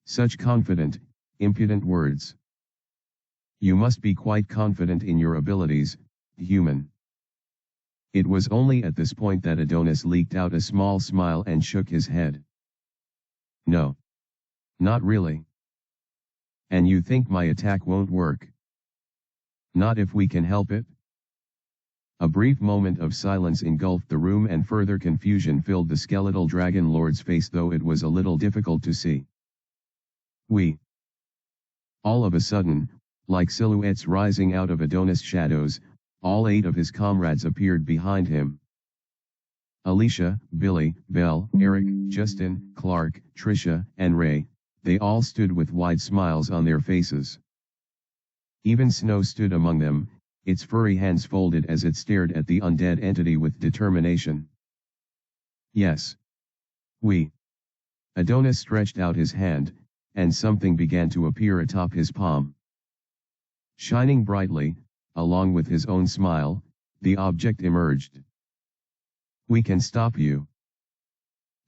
Such confident, impudent words. You must be quite confident in your abilities, human. It was only at this point that Adonis leaked out a small smile and shook his head. No. Not really. And you think my attack won't work? Not if we can help it? A brief moment of silence engulfed the room, and further confusion filled the skeletal dragon lord's face, though it was a little difficult to see. All of a sudden, like silhouettes rising out of Adonis' shadows, all 8 of his comrades appeared behind him. Alicia, Billy, Belle, Eric, Justin, Clark, Trisha, and Ray, they all stood with wide smiles on their faces. Even Snow stood among them, its furry hands folded as it stared at the undead entity with determination. Yes. Adonis stretched out his hand, and something began to appear atop his palm. Shining brightly, along with his own smile, the object emerged. We can stop you.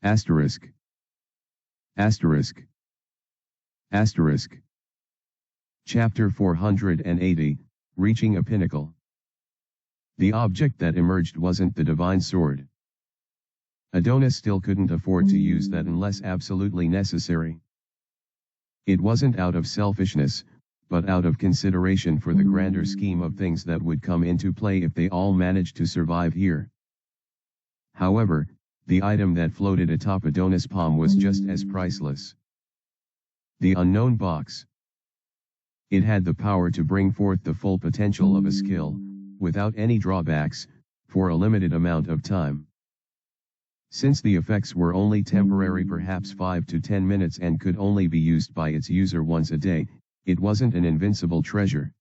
Asterisk. Asterisk. Asterisk. Chapter 480, Reaching a Pinnacle. The object that emerged wasn't the divine sword. Adonis still couldn't afford to use that unless absolutely necessary. It wasn't out of selfishness, but out of consideration for the grander scheme of things that would come into play if they all managed to survive here. However, the item that floated atop Adonis' palm was just as priceless. The unknown box. It had the power to bring forth the full potential of a skill, without any drawbacks, for a limited amount of time. Since the effects were only temporary, perhaps 5 to 10 minutes, and could only be used by its user once a day, it wasn't an invincible treasure.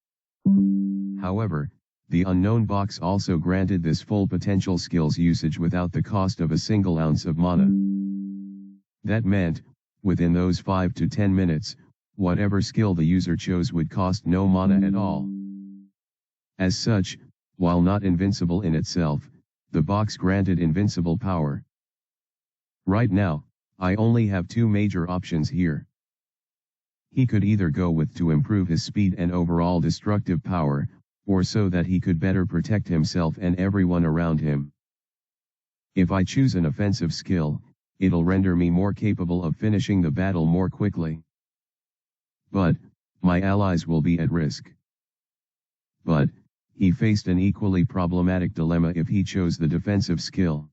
However, the unknown box also granted this full potential skill's usage without the cost of a single ounce of mana. That meant, within those 5 to 10 minutes, whatever skill the user chose would cost no mana at all. As such, while not invincible in itself, the box granted invincible power. Right now, I only have 2 major options here. He could either go with to improve his speed and overall destructive power, or so that he could better protect himself and everyone around him. If I choose an offensive skill, it'll render me more capable of finishing the battle more quickly. But my allies will be at risk. But he faced an equally problematic dilemma if he chose the defensive skill.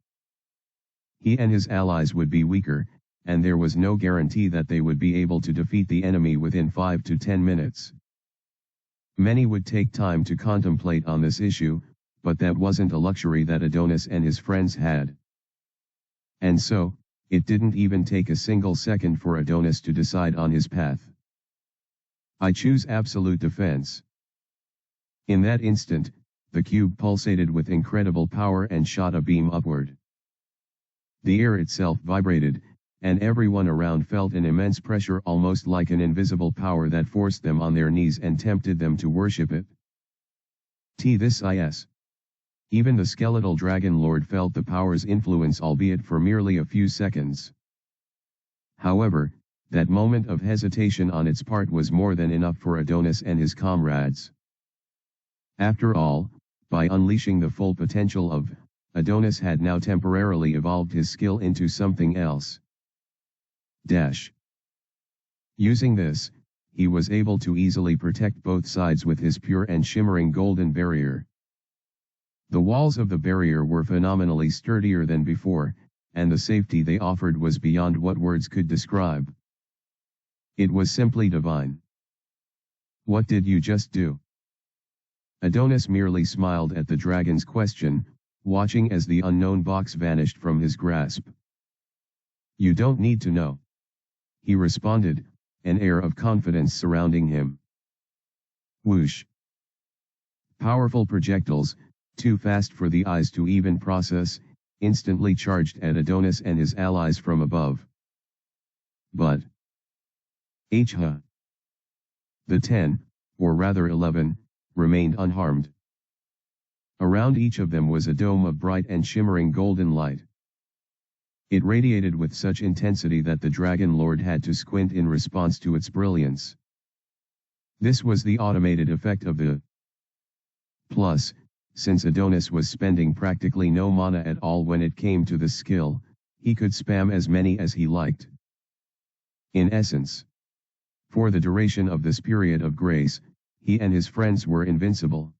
He and his allies would be weaker, and there was no guarantee that they would be able to defeat the enemy within 5 to 10 minutes. Many would take time to contemplate on this issue, but that wasn't a luxury that Adonis and his friends had. And so, it didn't even take a single second for Adonis to decide on his path. I choose absolute defense. In that instant, the cube pulsated with incredible power and shot a beam upward. The air itself vibrated, and everyone around felt an immense pressure, almost like an invisible power that forced them on their knees and tempted them to worship it. This is. Even the skeletal dragon lord felt the power's influence, albeit for merely a few seconds. However, that moment of hesitation on its part was more than enough for Adonis and his comrades. After all, by unleashing the full potential of Adonis had now temporarily evolved his skill into something else. Using this, he was able to easily protect both sides with his pure and shimmering golden barrier. The walls of the barrier were phenomenally sturdier than before, and the safety they offered was beyond what words could describe. It was simply divine. What did you just do? Adonis merely smiled at the dragon's question, watching as the unknown box vanished from his grasp. You don't need to know. He responded, an air of confidence surrounding him. Whoosh. Powerful projectiles, too fast for the eyes to even process, instantly charged at Adonis and his allies from above. But the 10, or rather 11, remained unharmed. Around each of them was a dome of bright and shimmering golden light. It radiated with such intensity that the Dragon Lord had to squint in response to its brilliance. This was the automated effect of the plus. Since Adonis was spending practically no mana at all when it came to this skill, he could spam as many as he liked. In essence, for the duration of this period of grace, he and his friends were invincible.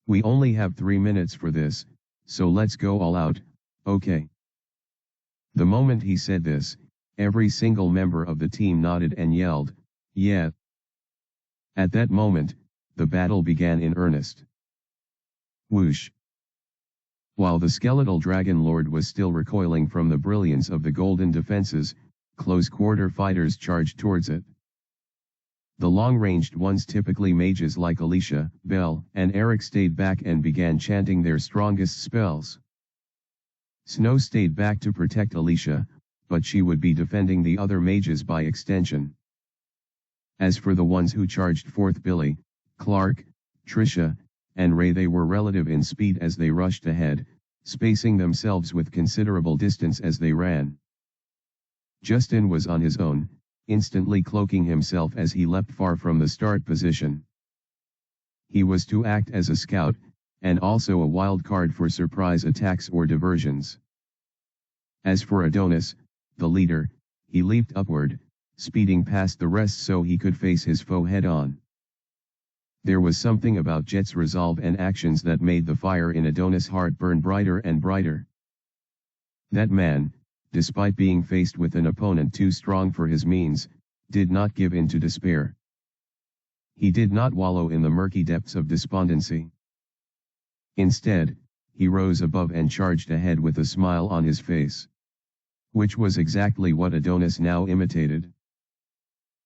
We only have 3 minutes for this, so let's go all out, okay? The moment he said this, every single member of the team nodded and yelled, yeah. At that moment, the battle began in earnest. Whoosh. While the skeletal Dragon Lord was still recoiling from the brilliance of the golden defenses, close-quarter fighters charged towards it. The long-ranged ones, typically mages like Alicia, Belle, and Eric, stayed back and began chanting their strongest spells. Snow stayed back to protect Alicia, but she would be defending the other mages by extension. As for the ones who charged forth, Billy, Clark, Trisha, and Ray, they were relative in speed as they rushed ahead, spacing themselves with considerable distance as they ran. Justin was on his own, instantly cloaking himself as he leapt far from the start position. He was to act as a scout, and also a wild card for surprise attacks or diversions. As for Adonis, the leader, he leaped upward, speeding past the rest so he could face his foe head-on. There was something about Jet's resolve and actions that made the fire in Adonis' heart burn brighter and brighter. That man, despite being faced with an opponent too strong for his means, did not give in to despair. He did not wallow in the murky depths of despondency. Instead, he rose above and charged ahead with a smile on his face. Which was exactly what Adonis now imitated.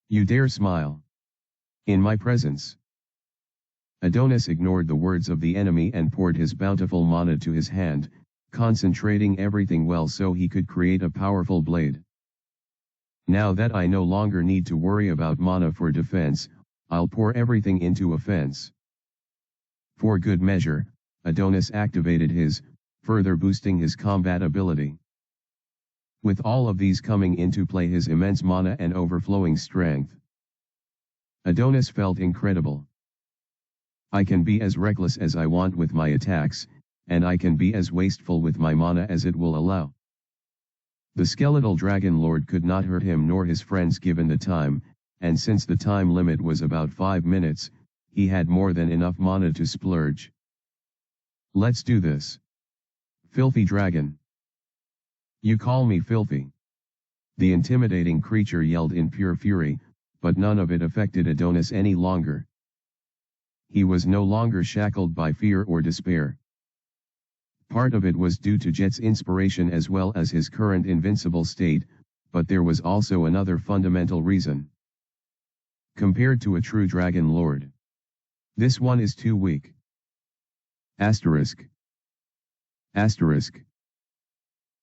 You dare smile? In my presence? Adonis ignored the words of the enemy and poured his bountiful mana to his hand, concentrating everything well so he could create a powerful blade. Now that I no longer need to worry about mana for defense, I'll pour everything into offense. For good measure, Adonis activated his, further boosting his combat ability. With all of these coming into play, his immense mana and overflowing strength, Adonis felt incredible. I can be as reckless as I want with my attacks, and I can be as wasteful with my mana as it will allow. The skeletal Dragon Lord could not hurt him nor his friends given the time, and since the time limit was about 5 minutes, he had more than enough mana to splurge. Let's do this. Filthy dragon. You call me filthy? The intimidating creature yelled in pure fury, but none of it affected Adonis any longer. He was no longer shackled by fear or despair. Part of it was due to Jet's inspiration as well as his current invincible state, but there was also another fundamental reason. Compared to a true Dragon Lord, this one is too weak. Asterisk. Asterisk.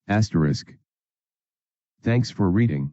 Asterisk. Thanks for reading.